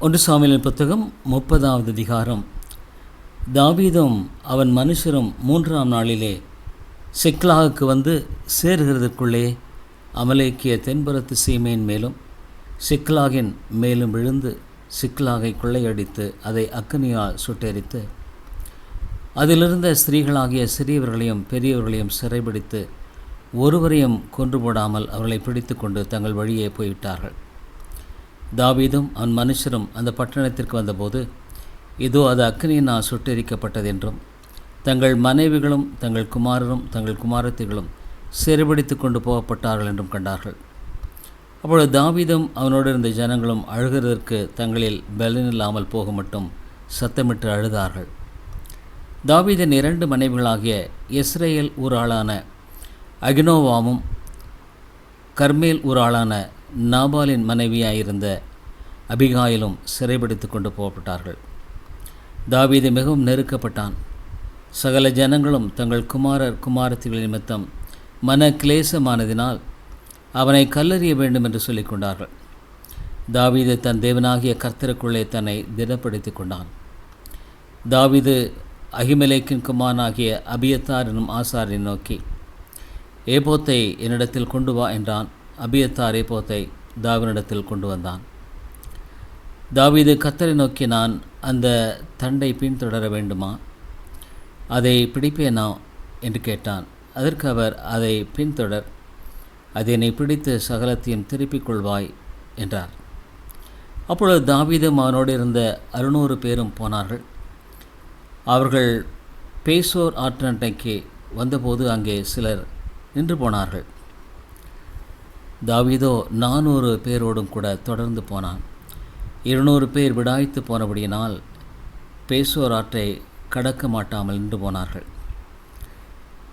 ஒன்று சாமுவேலின் புத்தகம் 30வது அதிகாரம். தாவீதும் அவன் மனுஷரும் 3ஆம் நாளிலே சிக்லாகுக்கு வந்து சேர்கிறதற்குள்ளே அமலேக்கிய தென்புறத்து சீமையின் மேலும் சிக்லாகின் மேலும் விழுந்து சிக்லாகை கொள்ளையடித்து அதை அக்கினியால் சுட்டெரித்து அதிலிருந்த ஸ்திரீகளாகிய சிறியவர்களையும் பெரியவர்களையும் சிறைபிடித்து ஒருவரையும் கொன்று போடாமல் அவர்களை பிடித்து கொண்டு தங்கள் வழியே போய்விட்டார்கள். தாவீதும் அவன் மனுஷரும் அந்த பட்டணத்திற்கு வந்தபோது இதோ அது அக்கினியினால் சுட்டெரிக்கப்பட்டது என்றும் தங்கள் மனைவிகளும் தங்கள் குமாரரும் தங்கள் குமாரத்திகளும் சிறைபிடித்து கொண்டு போகப்பட்டார்கள் என்றும் கண்டார்கள். அப்பொழுது தாவீதும் அவனோடு இருந்த ஜனங்களும் அழுகிறதற்கு தங்களில் பலனில்லாமல் போக மட்டும் சத்தமிட்டு அழுதார்கள். தாவீதின் 2 மனைவிகளாகிய இஸ்ரேல் ஊராளான அகினோவாமும் கர்மேல் ஊராளான நாபாலின் மனைவியாயிருந்த அபிகாயிலும் சிறைபிடித்து கொண்டு போகப்பட்டார்கள். தாவீது மிகவும் நெருக்கப்பட்டான். சகல ஜனங்களும் தங்கள் குமாரர் குமாரத்திகள் நிமித்தம் மன கிளேசமானதினால் அவனை கல்லறிய வேண்டும் என்று சொல்லிக் கொண்டார்கள். தாவீது தன் தேவனாகிய கர்த்தருக்குள்ளே தன்னை திடப்படுத்தி கொண்டான். தாவீது அகிமெலேக்கின் குமாரனாகிய அபியத்தார் எனும் ஆசாரியனை நோக்கி, ஏபோத்தை என்னிடத்தில் கொண்டு வா என்றான். அபியத்தார் ஏபோத்தை தாவீதிடத்தில் கொண்டு வந்தான். தாவீது கர்த்தரை நோக்கி, நான் அந்த தண்டை பின்தொடர வேண்டுமா? அதை பிடிப்பேனா என்று கேட்டான். அதற்கு அவர், அதை பின்தொடர், அதை என்னை பிடித்து சகலத்தையும் திருப்பிக் கொள்வாய் என்றார். அப்பொழுது தாவீதும் அவனோடு இருந்த 600 பேரும் போனார்கள். அவர்கள் பேசோர் ஆற்றண்டைக்கு வந்தபோது அங்கே சிலர் நின்று போனார்கள். தாவீதோ 400 பேரோடும் கூட தொடர்ந்து போனான். 200 பேர் விடாய்த்து போனபடியினால் பேசோர் ஆற்றை கடக்க மாட்டாமல் நின்று போனார்கள்.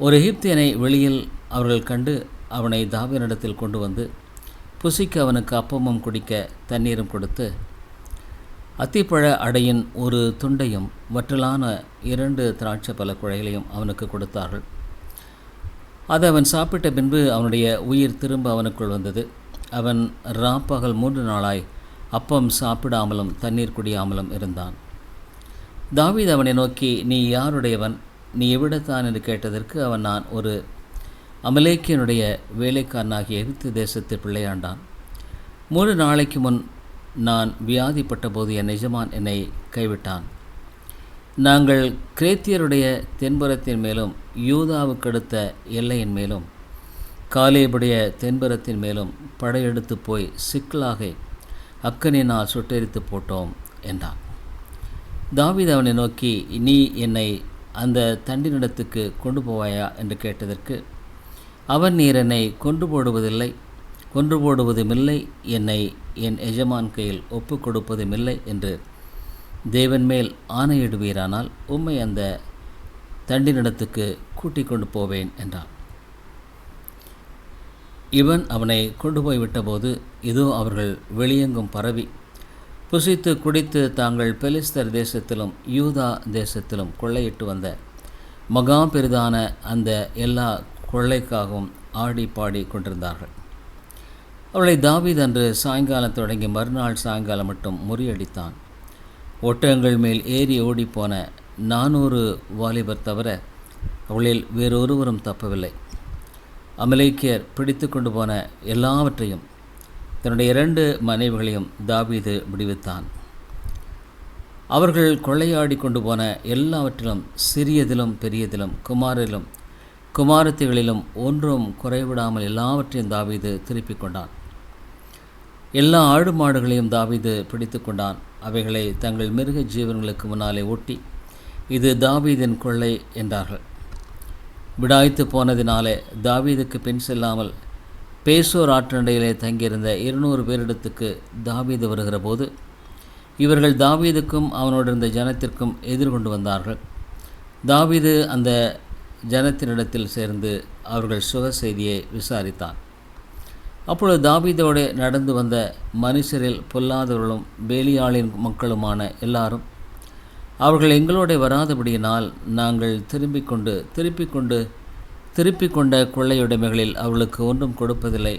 ஒரு எகிப்தியனை வெளியில் அவர்கள் கண்டு அவனை தாவீதிடத்தில் கொண்டு வந்து புசிக்க அவனுக்கு அப்பமும் குடிக்க தண்ணீரும் கொடுத்து அத்திப்பழ அடையின் ஒரு துண்டையும் வற்றலான 2 திராட்சை பல குழைகளையும் அவனுக்கு கொடுத்தார்கள். அதை அவன் சாப்பிட்ட பின்பு அவனுடைய உயிர் திரும்ப அவனுக்குள் வந்தது. அவன் ராப்பகல் 3 நாளாய் அப்பம் சாப்பிடாமலும் தண்ணீர் குடியாமலும் இருந்தான். தாவீது அவனை நோக்கி, நீ யாருடையவன்? நீ எவ்விடத்தான் என்று கேட்டதற்கு அவன், நான் ஒரு அமலேக்கியனுடைய வேலைக்காரனாகிய எகிப்து தேசத்து பிள்ளையாண்டான். 3 நாளைக்கு முன் நான் வியாதிப்பட்ட போது என் எஜமான் என்னை கைவிட்டான். நாங்கள் கிரேத்தியருடைய தென்புறத்தின் மேலும் யூதாவுக்கு அடுத்த எல்லையின் மேலும் காலேபுடைய தென்புறத்தின் மேலும் படையெடுத்து போய் சிக்லாகை அக்கனினால் சுட்டெரித்து போட்டோம் என்றான். தாவீது அவனை நோக்கி, நீ என்னை அந்த தண்டினிடத்துக்கு கொண்டு போவாயா என்று கேட்டதற்கு அவன், நீர் என்னை கொன்று போடுவதுமில்லை, என்னை என் எஜமான் கையில் ஒப்பு கொடுப்பதுமில்லை என்று தேவன் மேல் ஆணையிடுவீரானால் உம்மை அந்த தண்டினிடத்துக்கு கூட்டிக் கொண்டு போவேன் என்றான். இவன் அவனை கொண்டு போய் விட்டபோது இதோ அவர்கள் வெளியெங்கும் பரவி புசித்து குடித்து தாங்கள் பெலிஸ்தர் தேசத்திலும் யூதா தேசத்திலும் கொள்ளையிட்டு வந்த மகா பெரிதான அந்த எல்லா கொள்ளைக்காகவும் ஆடி பாடி கொண்டிருந்தார்கள். அவளை தாவீது அன்று சாயங்காலம் தொடங்கி மறுநாள் சாயங்காலம் மட்டும் முறியடித்தான். ஒட்டகங்கள் மேல் ஏறி ஓடிப்போன 400 வாலிபர் தவிர அவளில் வேறொருவரும் தப்பவில்லை. அமலேக்கியர் பிடித்து கொண்டு போன எல்லாவற்றையும் தன்னுடைய 2 மனைவிகளையும் தாவீது விடுவித்தான். அவர்கள் கொள்ளையாடி கொண்டு போன எல்லாவற்றிலும் சிறியதிலும் பெரியதிலும் குமாரிலும் குமாரத்திகளிலும் ஒன்றும் குறைவிடாமல் எல்லாவற்றையும் தாவீது திருப்பிக் கொண்டான். எல்லா ஆடு மாடுகளையும் தாவீது பிடித்து கொண்டான். அவைகளை தங்கள் மிருக ஜீவன்களுக்கு முன்னாலே ஓட்டி, இது தாவீதின் கொள்ளை என்றார்கள். விடாய்த்து போனதினாலே தாவீதுக்கு பின் செல்லாமல் பேசோர் ஆற்றண்டையிலே தங்கியிருந்த 200 பேரிடத்துக்கு தாவீது வருகிற போது இவர்கள் தாவீதுக்கும் அவனோடு இருந்த ஜனத்திற்கும் எதிர்கொண்டு வந்தார்கள். தாவீது அந்த ஜனத்தினிடத்தில் சேர்ந்து அவர்கள் சுக செய்தியை விசாரித்தான். அப்பொழுது தாவீதோடு நடந்து வந்த மனுஷரில் பொல்லாதவர்களும் பேலியாளின் மக்களுமான எல்லாரும், அவர்கள் எங்களோட வராதபடியினால் நாங்கள் திருப்பிக் கொண்ட கொள்ளையுடைமைகளில் அவளுக்கு ஒன்றும் கொடுப்பதில்லை.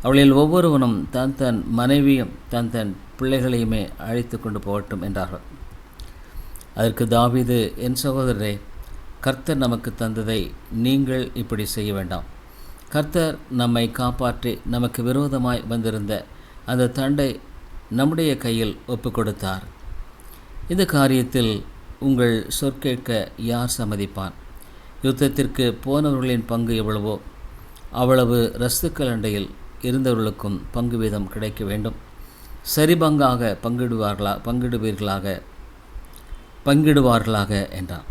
அவளில் ஒவ்வொருவனும் தன் தன் மனைவியும் தன் தன் பிள்ளைகளையுமே அழைத்து கொண்டு போகட்டும் என்றார்கள். அதற்கு தாவீது, என் சகோதரரே, கர்த்தர் நமக்கு தந்ததை நீங்கள் இப்படி செய்ய வேண்டாம். கர்த்தர் நம்மை காப்பாற்றி நமக்கு விரோதமாய் வந்திருந்த அந்த தண்டை நம்முடைய கையில் ஒப்பு கொடுத்தார். இந்த காரியத்தில் உங்கள் சொற்கேட்க யார் சம்மதிப்பான்? யுத்தத்திற்கு போனவர்களின் பங்கு எவ்வளவோ அவ்வளவு ரஸ்துக்கள் அண்டையில் இருந்தவர்களுக்கும் பங்கு வீதம் கிடைக்க வேண்டும். சரிபங்காக பங்கிடுவார்களாக என்றார்.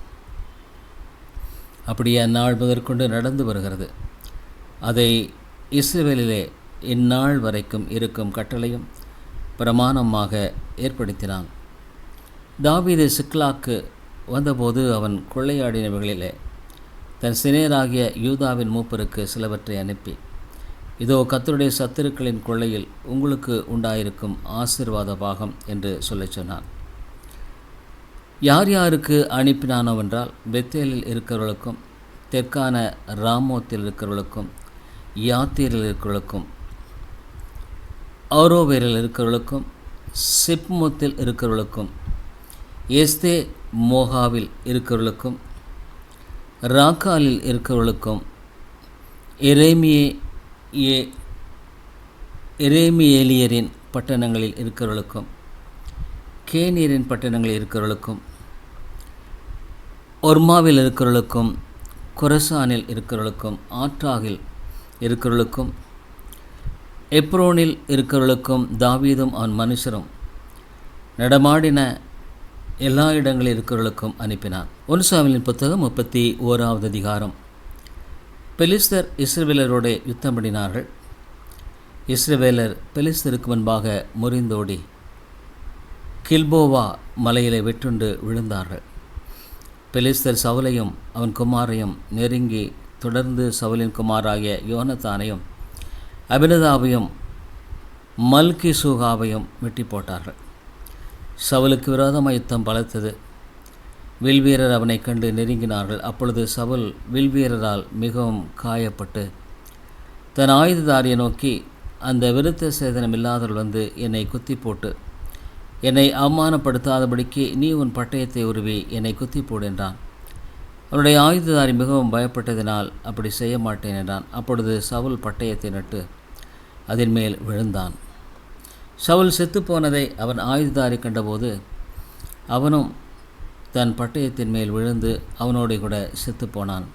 அப்படியே அந்நாள் முதற்கொண்டு நடந்து வருகிறது. அதை இஸ்ரவேலிலே இந்நாள் வரைக்கும் இருக்கும் கட்டளையும் பிரமாணமாக ஏற்படுத்தினான். தாவீது சிக்லாக்கு வந்தபோது அவன் கொள்ளையாடினவைகளிலே தன் சிநேராகிய யூதாவின் மூப்பருக்கு சிலவற்றை அனுப்பி, இதோ கர்த்தருடைய சத்துருக்களின் கொள்ளையில் உங்களுக்கு உண்டாயிருக்கும் ஆசீர்வாத பாகம் என்று சொல்லச் சொன்னான். யார் யாருக்கு அனுப்பினானோவென்றால், பெத்தேலில் இருக்கிறவர்களுக்கும், தெற்கான ராமோத்தில் இருக்கிறவர்களுக்கும், யாத்தீரில் இருக்கிறவர்களுக்கும், ஆரோவேரில் இருக்கிறவர்களுக்கும், சிப்மோத்தில் இருக்கிறவர்களுக்கும், எஸ்தே மோகாவில் இருக்கிறவர்களுக்கும், ராக்காலில் இருக்கிறவர்களுக்கும், எரேமியேலியரின் பட்டணங்களில் இருக்கிறவர்களுக்கும், கேனியரின் பட்டணங்களில் இருக்கிறவர்களுக்கும், ஒர்மாவில் இருக்கிறவர்களுக்கும், கொரசானில் இருக்கிறவர்களுக்கும், ஆற்றாகில் இருக்கிறவர்களுக்கும், எப்ரோனில் இருக்கிறவர்களுக்கும் தாவீதும் அவன் மனுஷரும் நடமாடின எல்லா இடங்களில் இருக்கிறவர்களுக்கும் அனுப்பினான். 1 சாமுவேலின் புத்தகம் 31வது அதிகாரம். பெலிஸ்தர் இஸ்ரவேலரோடு யுத்தம் பண்ணினார்கள். இஸ்ரவேலர் பெலிஸ்தருக்கு முன்பாக முறிந்தோடி கில்போவா மலையிலே வெட்டுண்டு விழுந்தார்கள். பெலிஸ்தர் சவுலையும் அவன் குமாரையும் நெருங்கி தொடர்ந்து சவுலின் குமாராகிய யோனத்தானையும் அபினதாவையும் மல்கிசூகாவையும் வெட்டி போட்டார்கள். சவுலுக்கு விரோதமாக யுத்தம் பலத்தது. வில்வீரர் அவனை கண்டு நெருங்கினார்கள். அப்பொழுது சவுல் வில்வீரரால் மிகவும் காயப்பட்டு தன் ஆயுததாரியை நோக்கி, அந்த விருத்த சேதனம் இல்லாதவர்கள் வந்து என்னை குத்தி போட்டு என்னை அவமானப்படுத்தாதபடிக்கு நீ உன் பட்டயத்தை உருவி என்னை குத்தி போடு என்றான். அவனுடைய ஆயுததாரி மிகவும் பயப்பட்டதினால் அப்படி செய்ய மாட்டேன் என்றான். அப்பொழுது சவுல் பட்டயத்தை நட்டு அதன் மேல் விழுந்தான். சவுல் செத்துப்போனதை அவன் ஆயுததாரி கண்டபோது அவனும் தன் பட்டயத்தின் மேல் விழுந்து அவனோடு கூட செத்துப்போனான்.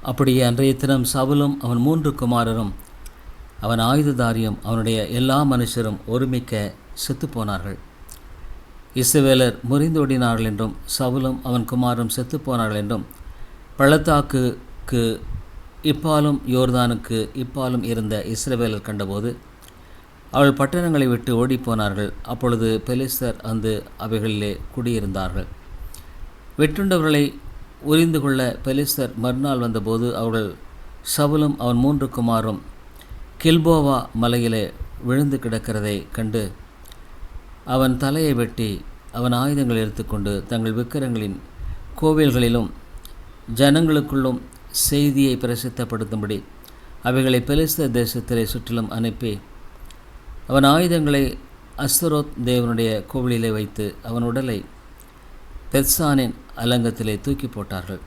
அப்படியே அன்றைய தினம் சவுலும் அவன் 3 குமாரரும் அவன் ஆயுததாரியும் அவனுடைய எல்லா மனுஷரும் ஒருமிக்க செத்துப்போனார்கள். இஸ்ரவேலர் முறிந்தோடினார்கள் என்றும் சவுலும் அவன் குமாரும் செத்துப்போனார்கள் என்றும் பள்ளத்தாக்குக்கு இப்பாலும் யோர்தானுக்கு இப்பாலும் இருந்த இஸ்ரவேலர் கண்டபோது அவள் பட்டணங்களை விட்டு ஓடிப்போனார்கள். அப்பொழுது பெலிஸ்தர் வந்து அவைகளிலே குடியிருந்தார்கள். வெட்டுண்டவர்களை உரிந்து கொள்ள பெலிஸ்தர் மறுநாள் வந்தபோது அவர்கள் சவுலும் அவன் 3 குமாரும் கில்போவா மலையிலே விழுந்து கிடக்கிறதை கண்டு அவன் தலையை வெட்டி அவன் ஆயுதங்களை எடுத்துக்கொண்டு தங்கள் விக்கிரங்களின் கோவில்களிலும் ஜனங்களுக்குள்ளும் செய்தியை பிரசித்தப்படுத்தும்படி அவைகளை பெலிஸ்தர் தேசத்திலே சுற்றிலும் அனுப்பி அவன் ஆயுதங்களை அஸ்தரோத் தேவனுடைய கோவிலிலே வைத்து அவன் உடலை பெத்சானின் அலங்கத்திலே தூக்கி போட்டார்கள்.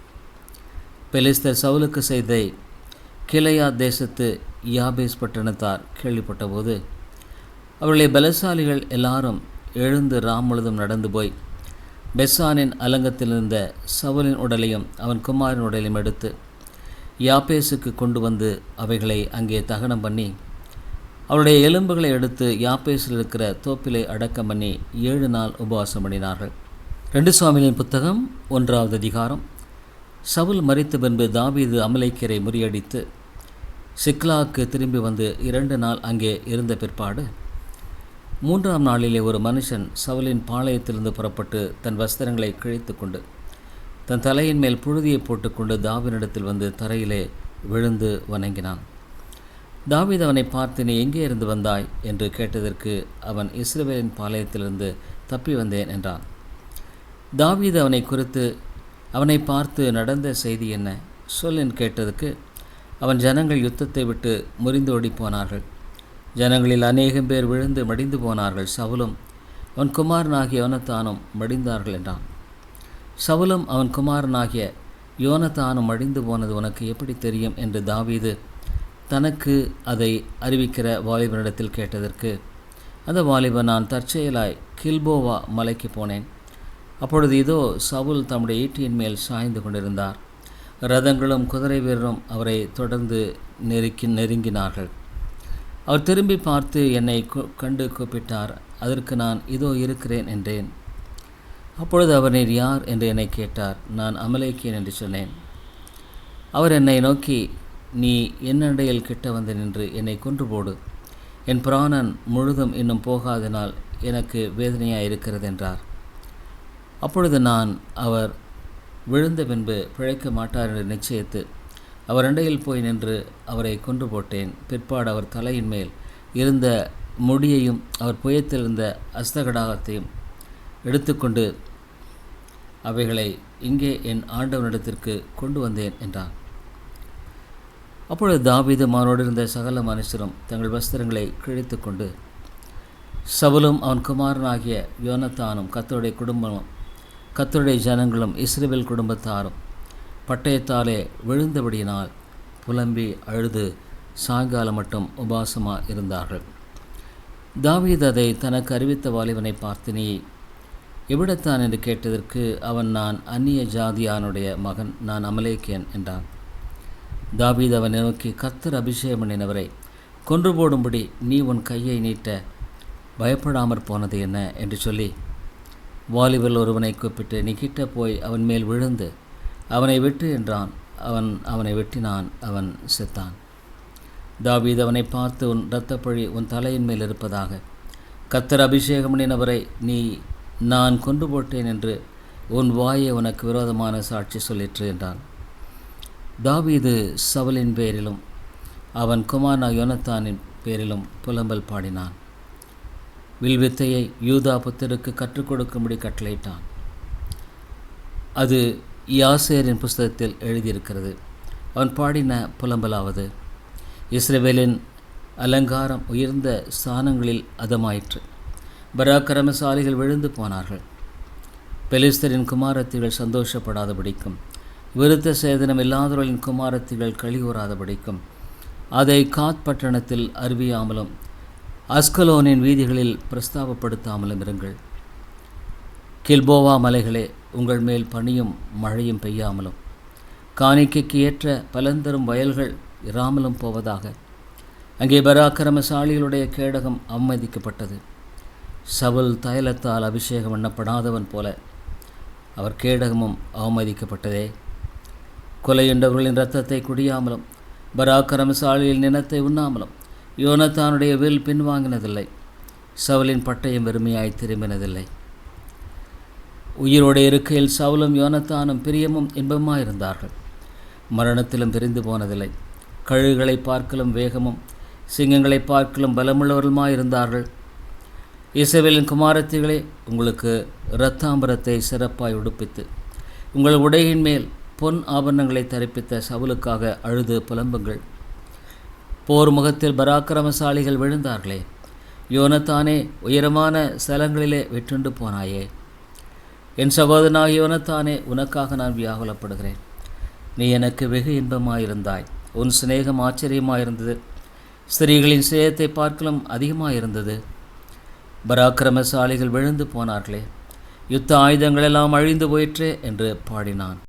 பெலிஸ்தர் சவுலுக்கு செய்ததை கிளையா தேசத்து யாபேஸ் பட்டணத்தார் கேள்விப்பட்டபோது அவர்களுடைய பலசாலிகள் எல்லாரும் எழுந்து முழுதும் நடந்து போய் பெத்சானின் அலங்கத்தில் இருந்த சவுலின் உடலையும் அவன் குமாரின் உடலையும் எடுத்து யாபேசுக்கு கொண்டு வந்து அவைகளை அங்கே தகனம் பண்ணி அவருடைய எலும்புகளை எடுத்து யாப்பேசில் இருக்கிற தோப்பிலை அடக்கம் பண்ணி 7 நாள் உபவாசம் பண்ணினார்கள். 2 சாமுவேலின் புத்தகம் 1வது அதிகாரம். சவுல் மரித்த பின்பு தாவீது அமலேக்கியரை முறியடித்து சிக்லாக்கு திரும்பி வந்து 2 நாள் அங்கே இருந்த பிற்பாடு 3ஆம் நாளிலே ஒரு மனுஷன் சவுலின் பாளையத்திலிருந்து புறப்பட்டு தன் வஸ்திரங்களை கிழித்து கொண்டு தன் தலையின் மேல் புழுதியை போட்டுக்கொண்டு தாவீதினிடத்தில் வந்து தரையிலே விழுந்து வணங்கினான். தாவீது அவனை பார்த்து, நீ எங்கே இருந்து வந்தாய் என்று கேட்டதற்கு அவன் இஸ்ரவேலின் பாளையத்திலிருந்து தப்பி வந்தேன் என்றான். தாவீது அவனை பார்த்து நடந்த செய்தி என்ன சொல் என்று கேட்டதற்கு அவன், ஜனங்கள் யுத்தத்தை விட்டு முறிந்து ஓடி போனார்கள். ஜனங்களில் அநேகம் பேர் விழுந்து மடிந்து போனார்கள். சவுலும் அவன் குமாரனாகிய யோனத்தானும் மடிந்தார்கள் என்றான். சவுலும் அவன் குமாரனாகிய யோனத்தானும் மடிந்து போனது உனக்கு எப்படி தெரியும் என்று தாவீது தனக்கு அதை அறிவிக்கிற வாலிபனிடத்தில் கேட்டதற்கு, அந்த வாலிபன், நான் தற்செயலாய் கில்போவா மலைக்கு போனேன். அப்பொழுது இதோ சவுல் தம்முடைய ஈட்டியின் மேல் சாய்ந்து கொண்டிருந்தார். ரதங்களும் குதிரை வீரரும் அவரை தொடர்ந்து நெருங்கினார்கள். அவர் திரும்பி பார்த்து என்னை கண்டு கூப்பிட்டார். அதற்கு நான் இதோ இருக்கிறேன் என்றேன். அப்பொழுது அவர், நீர் யார் என்று என்னை கேட்டார். நான் அமலேக்கியன் என்று சொன்னேன். அவர் என்னை நோக்கி, நீ என்னண்டையில் கிட்ட வந்து நின்று என்னை கொன்று போடு, என் பிராணன் முழுதும் இன்னும் போகாதனால் எனக்கு வேதனையாக இருக்கிறது என்றார். அப்பொழுது நான் அவர் விழுந்த பின்பு பிழைக்க மாட்டார் என்று நிச்சயித்து அவர் அண்டையில் போய் நின்று அவரை கொன்று போட்டேன். பிற்பாடு அவர் தலையின் மேல் இருந்த முடியையும் அவர் புயத்தில் இருந்த அஸ்தகடாகத்தையும் எடுத்துக்கொண்டு அவைகளை இங்கே என் ஆண்டவனிடத்திற்கு கொண்டு வந்தேன் என்றார். அப்பொழுது தாவீதும் அவனோடு இருந்த சகல மனுஷரும் தங்கள் வஸ்திரங்களை கிழித்து கொண்டு, சவுலும் அவன் குமாரனாகிய யோனத்தானும் கர்த்தருடைய குடும்பமும் கர்த்தருடைய ஜனங்களும் இஸ்ரவேல் குடும்பத்தாரும் பட்டயத்தாலே விழுந்தபடியினால் புலம்பி அழுது சாயங்காலம் மட்டும் உபாசமாக இருந்தார்கள். தாவீது அதை தனக்கு அறிவித்த வாலிபனை பார்த்து, நீ எவ்விடத்தான் என்று கேட்டதற்கு அவன், நான் அந்நிய ஜாதியானுடைய மகன், நான் அமலேக்கியன் என்றான். தாவீது அவனை நோக்கி, கர்த்தர் அபிஷேகம் பண்ணினவரை கொன்று போடும்படி நீ உன் கையை நீட்ட பயப்படாமற் போனது என்ன என்று சொல்லி வாலிபல் ஒருவனை கூப்பிட்டு, நீ கிட்ட போய் அவன் மேல் விழுந்து அவனை வெட்டு என்றான். அவனை வெட்டினான். அவன் செத்தான். தாவீது அவனை பார்த்து, உன் இரத்தப்பழி உன் தலையின் மேல் இருப்பதாக. கர்த்தர் அபிஷேகம் பண்ணினவரை நான் கொண்டு போட்டேன் என்று உன் வாயை உனக்கு விரோதமான சாட்சி சொல்லிற்று என்றான். தாவீது சவுலின் பேரிலும் அவன் குமாரனாகிய யோனத்தானின் பேரிலும் புலம்பல் பாடினான். வில்வித்தையை யூதா புத்தருக்கு கற்றுக் கொடுக்கும்படி கட்டளையிட்டான். அது யாசேரின் புஸ்தகத்தில் எழுதியிருக்கிறது. அவன் பாடின புலம்பலாவது, இஸ்ரவேலின் அலங்காரம் உயர்ந்த ஸ்தானங்களில் அதமாயிற்று. பராக்கிரமசாலிகள் விழுந்து போனார்கள். பெலிஸ்தரின் குமாரத்திகள் சந்தோஷப்படாதபடிக்கும் விருத்த சேதனம் இல்லாதவர்களின் குமாரத்திகள் கழிவுறாதபடிக்கும் அதை காத் பட்டணத்தில் அறிவியாமலும் அஸ்கலோனின் வீதிகளில் பிரஸ்தாபப்படுத்தாமலும் இருங்கள். கில்போவா மலைகளே, உங்கள் மேல் பனியும் மழையும் பெய்யாமலும் காணிக்கைக்கு ஏற்ற பலந்தரும் வயல்கள் இராமலும் போவதாக. அங்கே பராக்கிரமசாலிகளுடைய கேடகம் அவமதிக்கப்பட்டது. சவுல் தைலத்தால் அபிஷேகம் பண்ணப்படாதவன் போல அவர் கேடகமும் அவமதிக்கப்பட்டதே. கொலையுண்டவர்களின் இரத்தத்தை குடியாமலும் பராக்கிரமசாலியின் நினத்தை உண்ணாமலும் யோனத்தானுடைய வில் பின்வாங்கினதில்லை. சவுலின் பட்டயம் வெறுமையாய் திரும்பினதில்லை. உயிரோடு இருக்கையில் சவுலும் யோனத்தானும் பிரியமும் இன்பமாயிருந்தார்கள். மரணத்திலும் பிரிந்து போனதில்லை. கழுகுகளை பார்க்கலும் வேகமும் சிங்கங்களை பார்க்கலும் பலமுள்ளவர்களுமாயிருந்தார்கள். இஸ்ரவேலின் குமாரத்திகளே, உங்களுக்கு இரத்தாம்பரத்தை சிறப்பாய் உடுப்பித்து உங்கள் உடையின் மேல் பொன் ஆபரணங்களை தரிப்பித்த சவுலுக்காக அழுது புலம்புங்கள். போர் முகத்தில் பராக்கிரமசாலிகள் விழுந்தார்களே. யோனத்தானே, உயரமான ஸ்தலங்களிலே வெற்றுண்டு போனாயே. என் சகோதரனாகிய யோனத்தானே, உனக்காக நான் வியாகுலப்படுகிறேன். நீ எனக்கு வெகு இன்பமாயிருந்தாய். உன் சிநேகம் ஆச்சரியமாயிருந்தது. ஸ்திரீகளின் சிநேகத்தை பார்க்கலும் அதிகமாயிருந்தது. பராக்கிரமசாலிகள் விழுந்து போனார்களே. யுத்த ஆயுதங்களெல்லாம் அழிந்து போயிற்றே என்று பாடினான்.